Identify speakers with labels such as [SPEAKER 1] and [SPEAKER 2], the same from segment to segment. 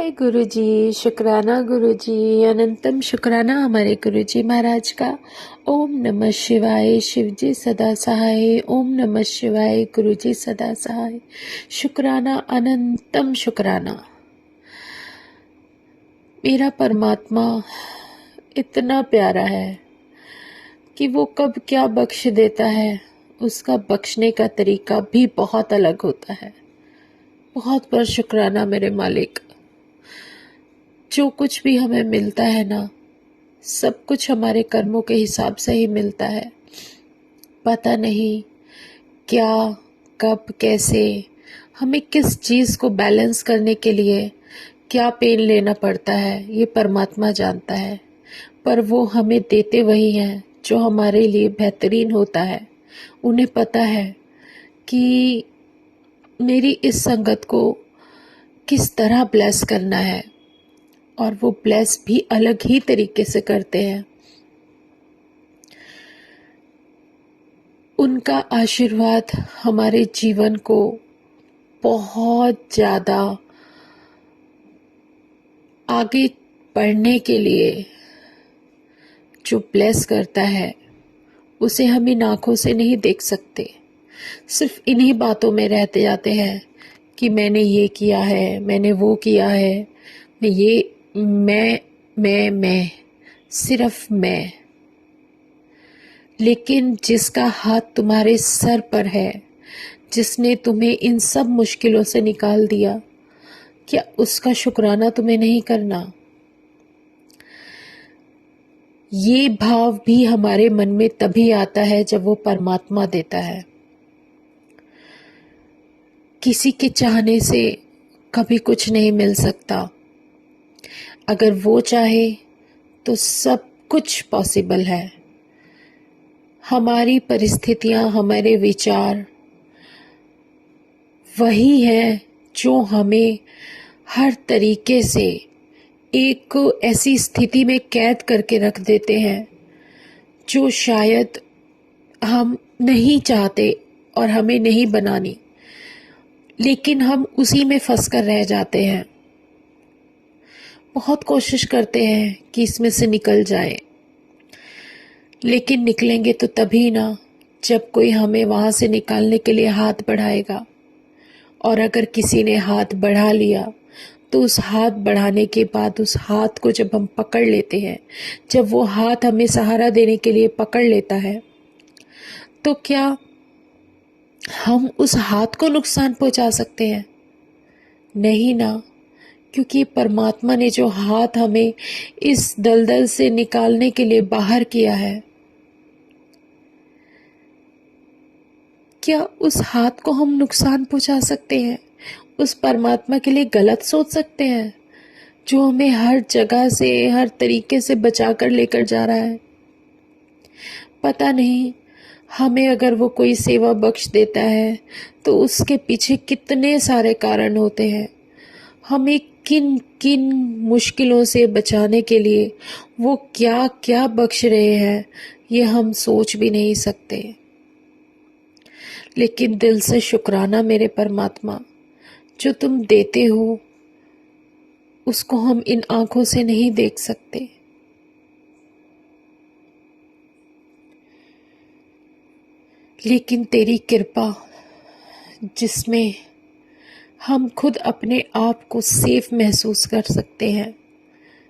[SPEAKER 1] जय गुरु जी, शुक्राना गुरु जी, अनंतम शुक्राना हमारे गुरु जी महाराज का। ओम नमः शिवाय, शिव जी सदा सहाय। ओम नमः शिवाय, गुरु जी सदा सहाय। शुक्राना, अनंतम शुक्राना। मेरा परमात्मा इतना प्यारा है कि वो कब क्या बख्श देता है, उसका बख्शने का तरीका भी बहुत अलग होता है। बहुत बहुत शुक्राना मेरे मालिक। जो कुछ भी हमें मिलता है ना, सब कुछ हमारे कर्मों के हिसाब से ही मिलता है। पता नहीं क्या, कब, कैसे, हमें किस चीज़ को बैलेंस करने के लिए क्या पेन लेना पड़ता है, ये परमात्मा जानता है। पर वो हमें देते वही हैं जो हमारे लिए बेहतरीन होता है। उन्हें पता है कि मेरी इस संगत को किस तरह ब्लेस करना है, और वो ब्लेस भी अलग ही तरीके से करते हैं। उनका आशीर्वाद हमारे जीवन को बहुत ज़्यादा आगे बढ़ने के लिए जो ब्लेस करता है, उसे हम इन आँखों से नहीं देख सकते। सिर्फ इन्हीं बातों में रहते जाते हैं कि मैंने ये किया है, मैंने वो किया है, मैं सिर्फ मैं। लेकिन जिसका हाथ तुम्हारे सर पर है, जिसने तुम्हें इन सब मुश्किलों से निकाल दिया, क्या उसका शुक्राना तुम्हें नहीं करना? ये भाव भी हमारे मन में तभी आता है जब वो परमात्मा देता है। किसी के चाहने से कभी कुछ नहीं मिल सकता। अगर वो चाहे तो सब कुछ पॉसिबल है। हमारी परिस्थितियां, हमारे विचार वही है जो हमें हर तरीके से एक ऐसी स्थिति में कैद करके रख देते हैं जो शायद हम नहीं चाहते और हमें नहीं बनानी, लेकिन हम उसी में फंस कर रह जाते हैं। बहुत कोशिश करते हैं कि इसमें से निकल जाए, लेकिन निकलेंगे तो तभी ना जब कोई हमें वहां से निकालने के लिए हाथ बढ़ाएगा। और अगर किसी ने हाथ बढ़ा लिया तो उस हाथ बढ़ाने के बाद उस हाथ को जब हम पकड़ लेते हैं, जब वो हाथ हमें सहारा देने के लिए पकड़ लेता है, तो क्या हम उस हाथ को नुकसान पहुंचा सकते हैं? नहीं ना, क्योंकि परमात्मा ने जो हाथ हमें इस दलदल से निकालने के लिए बाहर किया है, क्या उस हाथ को हम नुकसान पहुंचा सकते हैं? उस परमात्मा के लिए गलत सोच सकते हैं जो हमें हर जगह से, हर तरीके से बचा कर लेकर जा रहा है? पता नहीं हमें अगर वो कोई सेवा बख्श देता है तो उसके पीछे कितने सारे कारण होते हैं। हमें किन किन मुश्किलों से बचाने के लिए वो क्या क्या बख्श रहे हैं, ये हम सोच भी नहीं सकते। लेकिन दिल से शुक्राना मेरे परमात्मा, जो तुम देते हो उसको हम इन आंखों से नहीं देख सकते। लेकिन तेरी कृपा, जिसमें हम खुद अपने आप को सेफ महसूस कर सकते हैं,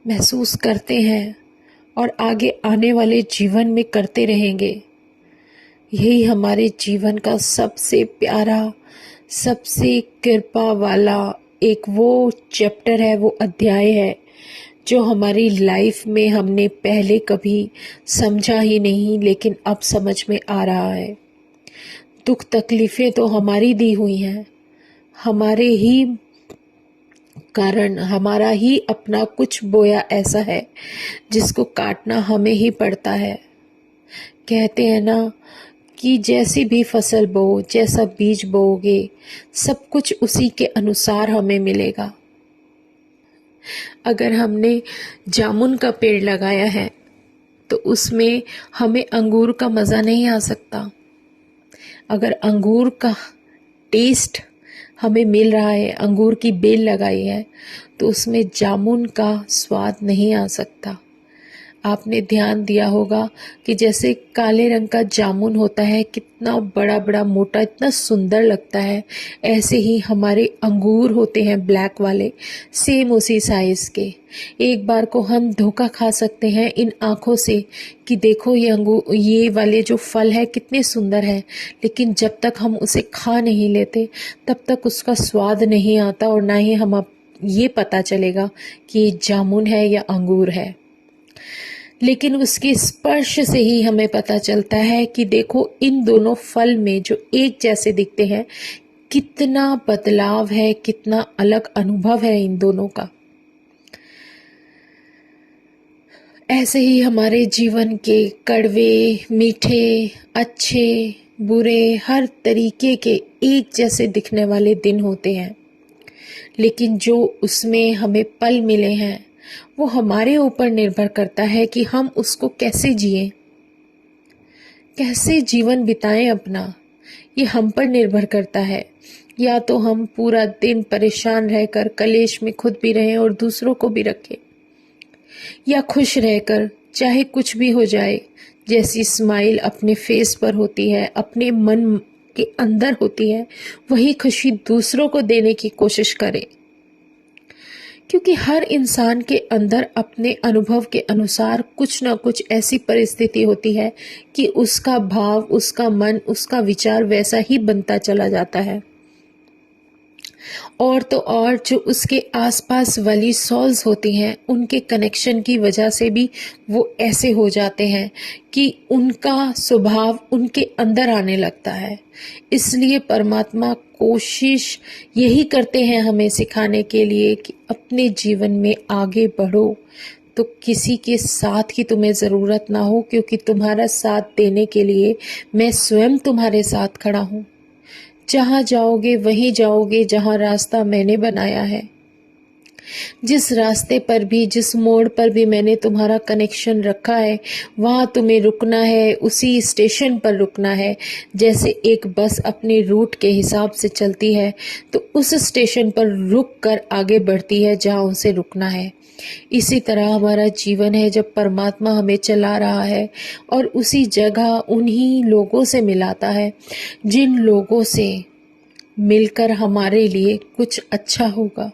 [SPEAKER 1] महसूस करते हैं और आगे आने वाले जीवन में करते रहेंगे, यही हमारे जीवन का सबसे प्यारा, सबसे कृपा वाला एक वो चैप्टर है, वो अध्याय है जो हमारी लाइफ में हमने पहले कभी समझा ही नहीं, लेकिन अब समझ में आ रहा है। दुख तकलीफें तो हमारी दी हुई हैं, हमारे ही कारण, हमारा ही अपना कुछ बोया ऐसा है जिसको काटना हमें ही पड़ता है। कहते हैं ना कि जैसी भी फसल बो, जैसा बीज बोओगे, सब कुछ उसी के अनुसार हमें मिलेगा। अगर हमने जामुन का पेड़ लगाया है तो उसमें हमें अंगूर का मज़ा नहीं आ सकता। अगर अंगूर का टेस्ट हमें मिल रहा है, अंगूर की बेल लगाई है, तो उसमें जामुन का स्वाद नहीं आ सकता। आपने ध्यान दिया होगा कि जैसे काले रंग का जामुन होता है, कितना बड़ा बड़ा मोटा, इतना सुंदर लगता है, ऐसे ही हमारे अंगूर होते हैं ब्लैक वाले, सेम उसी साइज के। एक बार को हम धोखा खा सकते हैं इन आँखों से कि देखो ये अंगूर, ये वाले जो फल है कितने सुंदर है, लेकिन जब तक हम उसे खा नहीं लेते तब तक उसका स्वाद नहीं आता और ना ही हम ये पता चलेगा कि ये जामुन है या अंगूर है। लेकिन उसके स्पर्श से ही हमें पता चलता है कि देखो इन दोनों फल में जो एक जैसे दिखते हैं, कितना बदलाव है, कितना अलग अनुभव है इन दोनों का। ऐसे ही हमारे जीवन के कड़वे, मीठे, अच्छे, बुरे, हर तरीके के एक जैसे दिखने वाले दिन होते हैं, लेकिन जो उसमें हमें पल मिले हैं वो हमारे ऊपर निर्भर करता है कि हम उसको कैसे जिए, कैसे जीवन बिताएं अपना, ये हम पर निर्भर करता है। या तो हम पूरा दिन परेशान रहकर कलेश में खुद भी रहें और दूसरों को भी रखें, या खुश रहकर चाहे कुछ भी हो जाए, जैसी स्माइल अपने फेस पर होती है, अपने मन के अंदर होती है, वही खुशी दूसरों को देने की कोशिश करें। क्योंकि हर इंसान के अंदर अपने अनुभव के अनुसार कुछ ना कुछ ऐसी परिस्थिति होती है कि उसका भाव, उसका मन, उसका विचार वैसा ही बनता चला जाता है। और तो और जो उसके आसपास वाली सॉल्स होती हैं, उनके कनेक्शन की वजह से भी वो ऐसे हो जाते हैं कि उनका स्वभाव उनके अंदर आने लगता है। इसलिए परमात्मा कोशिश यही करते हैं हमें सिखाने के लिए कि अपने जीवन में आगे बढ़ो, तो किसी के साथ की तुम्हें ज़रूरत ना हो, क्योंकि तुम्हारा साथ देने के लिए मैं स्वयं तुम्हारे साथ खड़ा हूँ। जहाँ जाओगे वहीं जाओगे जहाँ रास्ता मैंने बनाया है। जिस रास्ते पर भी, जिस मोड़ पर भी मैंने तुम्हारा कनेक्शन रखा है, वहाँ तुम्हें रुकना है, उसी स्टेशन पर रुकना है। जैसे एक बस अपने रूट के हिसाब से चलती है, तो उस स्टेशन पर रुक कर आगे बढ़ती है जहाँ उसे रुकना है। इसी तरह हमारा जीवन है, जब परमात्मा हमें चला रहा है और उसी जगह उन्हीं लोगों से मिलाता है जिन लोगों से मिलकर हमारे लिए कुछ अच्छा होगा।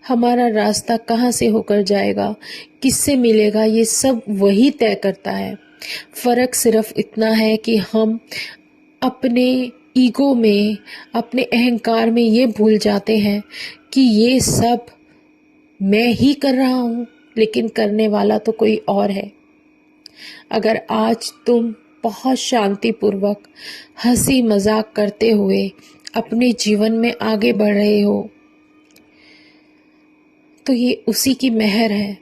[SPEAKER 1] हमारा रास्ता कहाँ से होकर जाएगा, किससे मिलेगा, ये सब वही तय करता है। फर्क सिर्फ इतना है कि हम अपने ईगो में, अपने अहंकार में ये भूल जाते हैं कि ये सब मैं ही कर रहा हूँ, लेकिन करने वाला तो कोई और है। अगर आज तुम बहुत शांतिपूर्वक हंसी मजाक करते हुए अपने जीवन में आगे बढ़ रहे हो, तो ये उसी की मेहर है।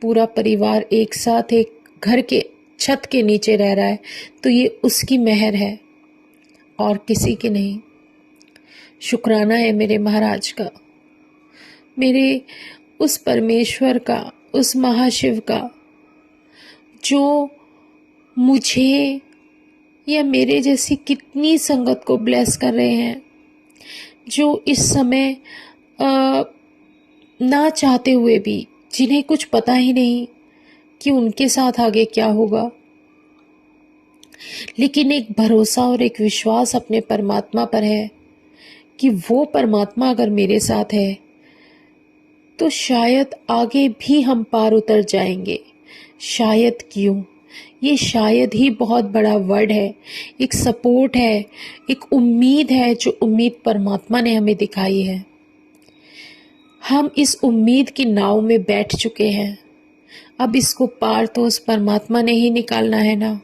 [SPEAKER 1] पूरा परिवार एक साथ एक घर के छत के नीचे रह रहा है, तो ये उसकी मेहर है और किसी की नहीं। शुक्राना है मेरे महाराज का, मेरे उस परमेश्वर का, उस महाशिव का, जो मुझे या मेरे जैसी कितनी संगत को ब्लेस कर रहे हैं, जो इस समय ना चाहते हुए भी, जिन्हें कुछ पता ही नहीं कि उनके साथ आगे क्या होगा, लेकिन एक भरोसा और एक विश्वास अपने परमात्मा पर है कि वो परमात्मा अगर मेरे साथ है तो शायद आगे भी हम पार उतर जाएंगे। शायद क्यों, ये शायद ही बहुत बड़ा वर्ड है, एक सपोर्ट है, एक उम्मीद है, जो उम्मीद परमात्मा ने हमें दिखाई है। हम इस उम्मीद की नाव में बैठ चुके हैं, अब इसको पार तो उस परमात्मा ने ही निकालना है ना।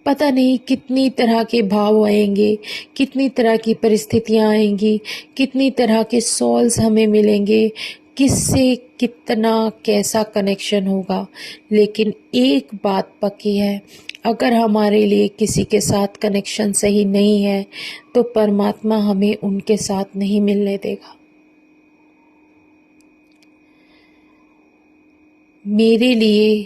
[SPEAKER 1] पता नहीं कितनी तरह के भाव आएंगे, कितनी तरह की परिस्थितियां आएंगी, कितनी तरह के सॉल्स हमें मिलेंगे, किससे कितना कैसा कनेक्शन होगा, लेकिन एक बात पक्की है, अगर हमारे लिए किसी के साथ कनेक्शन सही नहीं है तो परमात्मा हमें उनके साथ नहीं मिलने देगा। मेरे लिए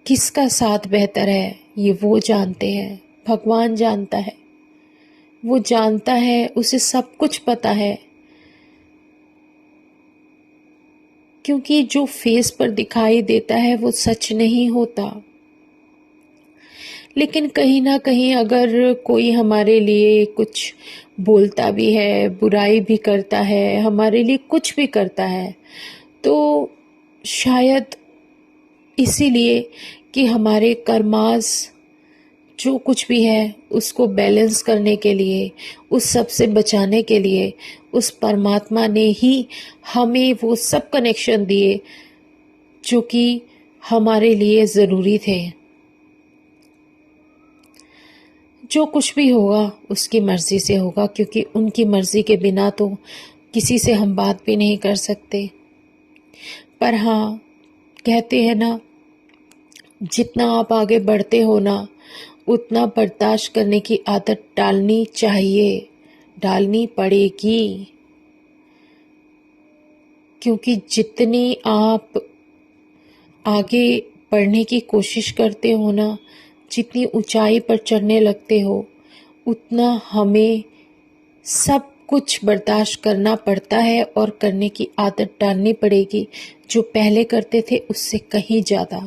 [SPEAKER 1] किसका साथ बेहतर है ये वो जानते हैं, भगवान जानता है। वो जानता है, उसे सब कुछ पता है, क्योंकि जो फेस पर दिखाई देता है वो सच नहीं होता। लेकिन कहीं ना कहीं अगर कोई हमारे लिए कुछ बोलता भी है, बुराई भी करता है, हमारे लिए कुछ भी करता है, तो शायद इसीलिए कि हमारे कर्मास जो कुछ भी है उसको बैलेंस करने के लिए, उस सब से बचाने के लिए उस परमात्मा ने ही हमें वो सब कनेक्शन दिए जो कि हमारे लिए ज़रूरी थे। जो कुछ भी होगा उसकी मर्ज़ी से होगा, क्योंकि उनकी मर्ज़ी के बिना तो किसी से हम बात भी नहीं कर सकते। पर हाँ, कहते हैं ना, जितना आप आगे बढ़ते हो ना, उतना बर्दाश्त करने की आदत डालनी चाहिए, डालनी पड़ेगी। क्योंकि जितनी आप आगे बढ़ने की कोशिश करते हो ना, जितनी ऊंचाई पर चढ़ने लगते हो, उतना हमें सब कुछ बर्दाश्त करना पड़ता है और करने की आदत डालनी पड़ेगी, जो पहले करते थे उससे कहीं ज़्यादा।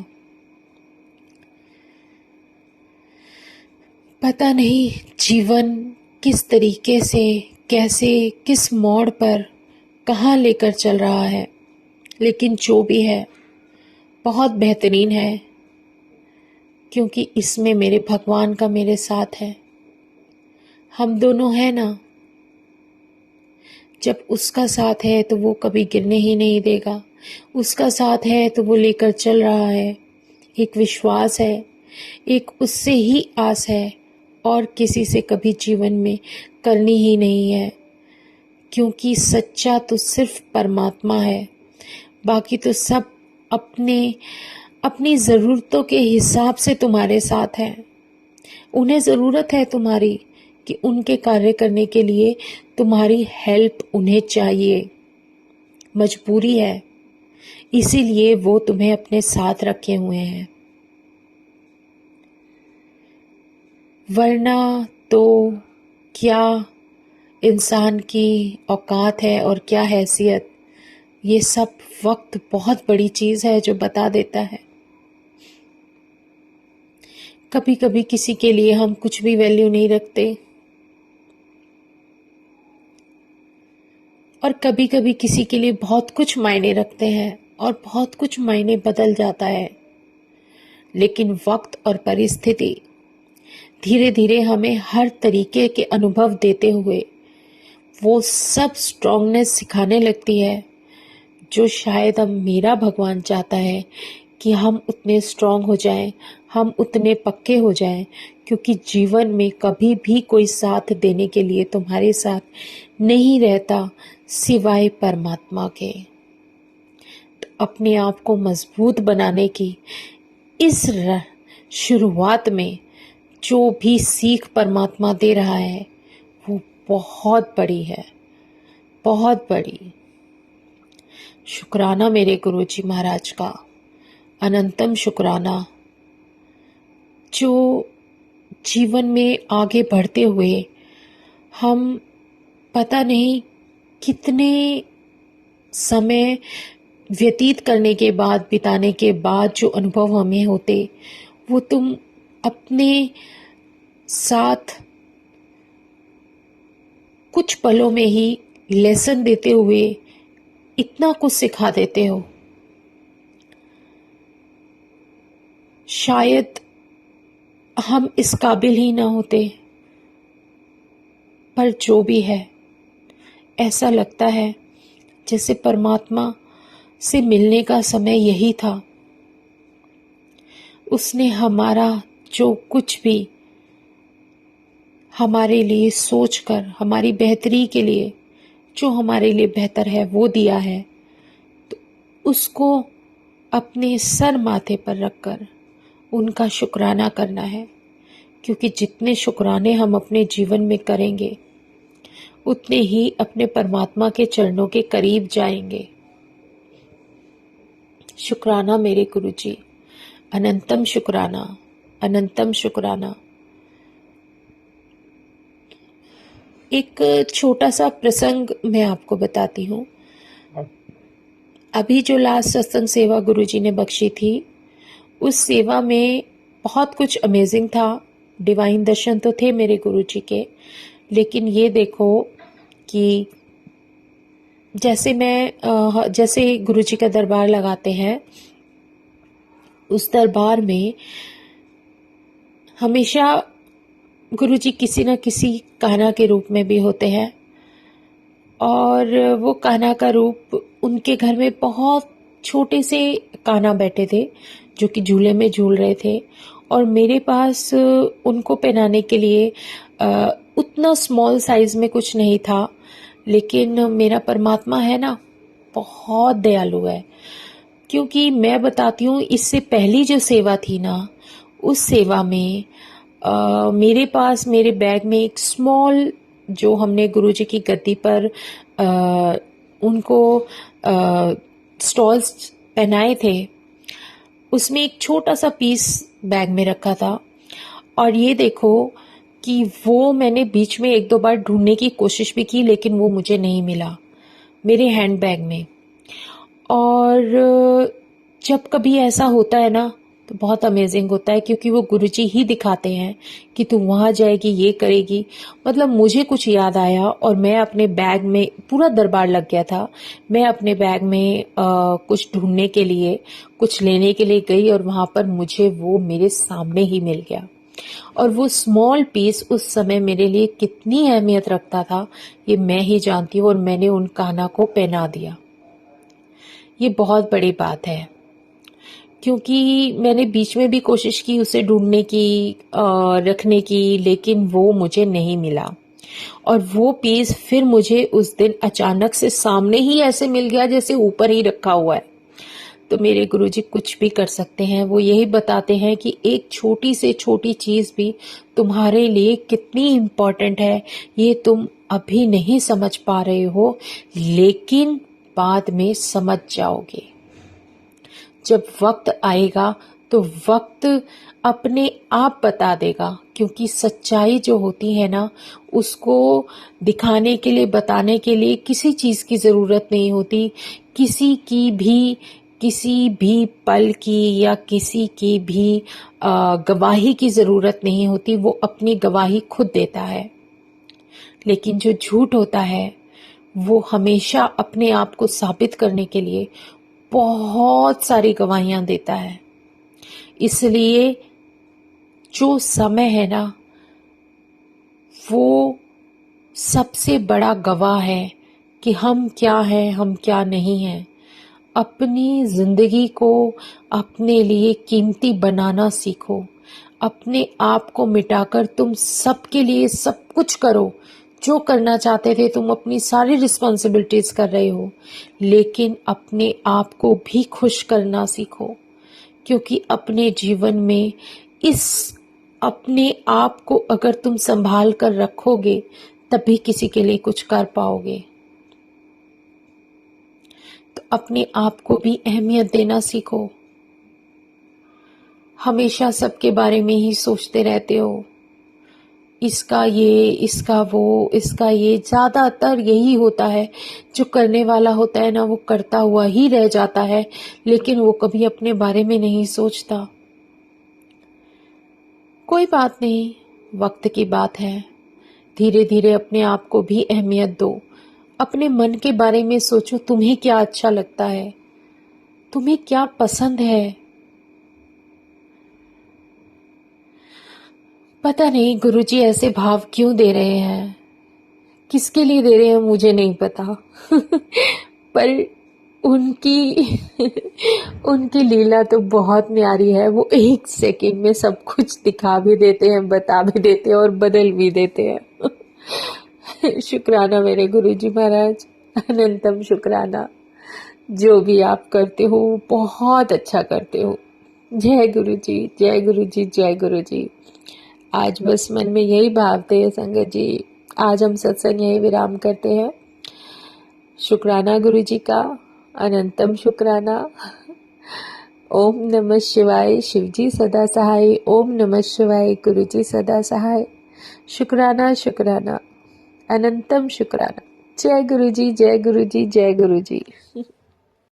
[SPEAKER 1] पता नहीं जीवन किस तरीके से, कैसे, किस मोड़ पर, कहाँ लेकर चल रहा है, लेकिन जो भी है बहुत बेहतरीन है, क्योंकि इसमें मेरे भगवान का मेरे साथ है। हम दोनों हैं ना, जब उसका साथ है तो वो कभी गिरने ही नहीं देगा, उसका साथ है तो वो लेकर चल रहा है। एक विश्वास है, एक उससे ही आस है, और किसी से कभी जीवन में करनी ही नहीं है, क्योंकि सच्चा तो सिर्फ परमात्मा है। बाकी तो सब अपने अपनी ज़रूरतों के हिसाब से तुम्हारे साथ हैं। उन्हें ज़रूरत है तुम्हारी, कि उनके कार्य करने के लिए तुम्हारी हेल्प उन्हें चाहिए, मजबूरी है, इसीलिए वो तुम्हें अपने साथ रखे हुए हैं। वरना तो क्या इंसान की औकात है और क्या हैसियत, ये सब वक्त बहुत बड़ी चीज़ है जो बता देता है। कभी कभी किसी के लिए हम कुछ भी वैल्यू नहीं रखते, और कभी कभी किसी के लिए बहुत कुछ मायने रखते हैं और बहुत कुछ मायने बदल जाता है। लेकिन वक्त और परिस्थिति धीरे धीरे हमें हर तरीके के अनुभव देते हुए वो सब स्ट्रांगनेस सिखाने लगती है, जो शायद अब मेरा भगवान चाहता है कि हम उतने स्ट्रांग हो जाएं, हम उतने पक्के हो जाएं, क्योंकि जीवन में कभी भी कोई साथ देने के लिए तुम्हारे साथ नहीं रहता सिवाय परमात्मा के। तो अपने आप को मजबूत बनाने की इस शुरुआत में जो भी सीख परमात्मा दे रहा है वो बहुत बड़ी है, बहुत बड़ी। शुक्राना मेरे गुरुजी महाराज का, अनंतम शुक्राना, जो जीवन में आगे बढ़ते हुए हम पता नहीं कितने समय व्यतीत करने के बाद, बिताने के बाद जो अनुभव हमें होते, वो तुम अपने साथ कुछ पलों में ही लेसन देते हुए इतना कुछ सिखा देते हो। शायद हम इस काबिल ही ना होते, पर जो भी है, ऐसा लगता है जैसे परमात्मा से मिलने का समय यही था। उसने हमारा जो कुछ भी हमारे लिए सोचकर, हमारी बेहतरी के लिए जो हमारे लिए बेहतर है वो दिया है, तो उसको अपने सर माथे पर रखकर उनका शुक्राना करना है। क्योंकि जितने शुक्राने हम अपने जीवन में करेंगे उतने ही अपने परमात्मा के चरणों के करीब जाएंगे। शुक्राना मेरे गुरुजी, अनंतम शुक्राना, अनंतम शुक्राना। एक छोटा सा प्रसंग मैं आपको बताती हूँ। अभी जो लास्ट सत्संग सेवा गुरुजी ने बख्शी थी, उस सेवा में बहुत कुछ अमेजिंग था। डिवाइन दर्शन तो थे मेरे गुरुजी के, लेकिन ये देखो कि जैसे गुरुजी का दरबार लगाते हैं, उस दरबार में हमेशा गुरुजी किसी न किसी कान्हा के रूप में भी होते हैं। और वो कान्हा का रूप, उनके घर में बहुत छोटे से कान्हा बैठे थे जो कि झूले में झूल रहे थे, और मेरे पास उनको पहनाने के लिए उतना स्मॉल साइज में कुछ नहीं था। लेकिन मेरा परमात्मा है ना, बहुत दयालु है। क्योंकि मैं बताती हूँ, इससे पहली जो सेवा थी ना, उस सेवा में मेरे पास मेरे बैग में एक स्मॉल, जो हमने गुरुजी की गद्दी पर उनको स्टॉल्स पहनाए थे, उसमें एक छोटा सा पीस बैग में रखा था। और ये देखो कि वो मैंने बीच में एक दो बार ढूंढने की कोशिश भी की, लेकिन वो मुझे नहीं मिला मेरे हैंड बैग में। और जब कभी ऐसा होता है ना, तो बहुत अमेजिंग होता है, क्योंकि वो गुरुजी ही दिखाते हैं कि तू वहां जाएगी, ये करेगी। मतलब मुझे कुछ याद आया और मैं अपने बैग में, पूरा दरबार लग गया था, मैं अपने बैग में कुछ ढूंढने के लिए, कुछ लेने के लिए गई, और वहां पर मुझे वो मेरे सामने ही मिल गया। और वो स्मॉल पीस उस समय मेरे लिए कितनी अहमियत रखता था, ये मैं ही जानती हूँ। और मैंने उन कान्हा को पहना दिया। ये बहुत बड़ी बात है, क्योंकि मैंने बीच में भी कोशिश की उसे ढूंढने की, रखने की, लेकिन वो मुझे नहीं मिला। और वो पीस फिर मुझे उस दिन अचानक से सामने ही ऐसे मिल गया जैसे ऊपर ही रखा हुआ है। तो मेरे गुरुजी कुछ भी कर सकते हैं। वो यही बताते हैं कि एक छोटी से छोटी चीज भी तुम्हारे लिए कितनी इम्पोर्टेंट है, ये तुम अभी नहीं समझ पा रहे हो, लेकिन बाद में समझ जाओगे। जब वक्त आएगा तो वक्त अपने आप बता देगा, क्योंकि सच्चाई जो होती है ना, उसको दिखाने के लिए, बताने के लिए किसी चीज की जरूरत नहीं होती। किसी भी पल की या किसी की भी गवाही की जरूरत नहीं होती। वो अपनी गवाही खुद देता है। लेकिन जो झूठ होता है, वो हमेशा अपने आप को साबित करने के लिए बहुत सारी गवाहियां देता है। इसलिए जो समय है ना, वो सबसे बड़ा गवाह है कि हम क्या हैं, हम क्या नहीं हैं। अपनी जिंदगी को अपने लिए कीमती बनाना सीखो। अपने आप को मिटाकर तुम सबके लिए सब कुछ करो। जो करना चाहते थे, तुम अपनी सारी रिस्पॉन्सिबिलिटीज कर रहे हो, लेकिन अपने आप को भी खुश करना सीखो। क्योंकि अपने जीवन में इस अपने आप को अगर तुम संभाल कर रखोगे, तभी किसी के लिए कुछ कर पाओगे। तो अपने आप को भी अहमियत देना सीखो। हमेशा सबके बारे में ही सोचते रहते हो, इसका ये, इसका वो, इसका ये। ज्यादातर यही होता है, जो करने वाला होता है ना, वो करता हुआ ही रह जाता है, लेकिन वो कभी अपने बारे में नहीं सोचता। कोई बात नहीं, वक्त की बात है। धीरे धीरे अपने आप को भी अहमियत दो। अपने मन के बारे में सोचो, तुम्हें क्या अच्छा लगता है, तुम्हें क्या पसंद है। पता नहीं गुरुजी ऐसे भाव क्यों दे रहे हैं, किसके लिए दे रहे हैं मुझे नहीं पता। पर उनकी उनकी लीला तो बहुत न्यारी है। वो एक सेकंड में सब कुछ दिखा भी देते हैं, बता भी देते हैं और बदल भी देते हैं। शुक्राना मेरे गुरुजी महाराज, अनंतम शुक्राना। जो भी आप करते हो बहुत अच्छा करते हो। जय गुरुजी, जय गुरुजी, जय गुरुजी। आज बस मन में यही भाव थे संगत जी। आज हम सत्संग यही विराम करते हैं। शुक्राना गुरुजी का, अनंतम शुक्राना। ओम नमः शिवाय, शिवजी सदा सहाय। ओम नमः शिवाय, गुरुजी सदा सहाय। शुक्राना शुक्राना, अनंतम शुक्राना। जय गुरु जी, जय गुरु जी, जय गुरु जी।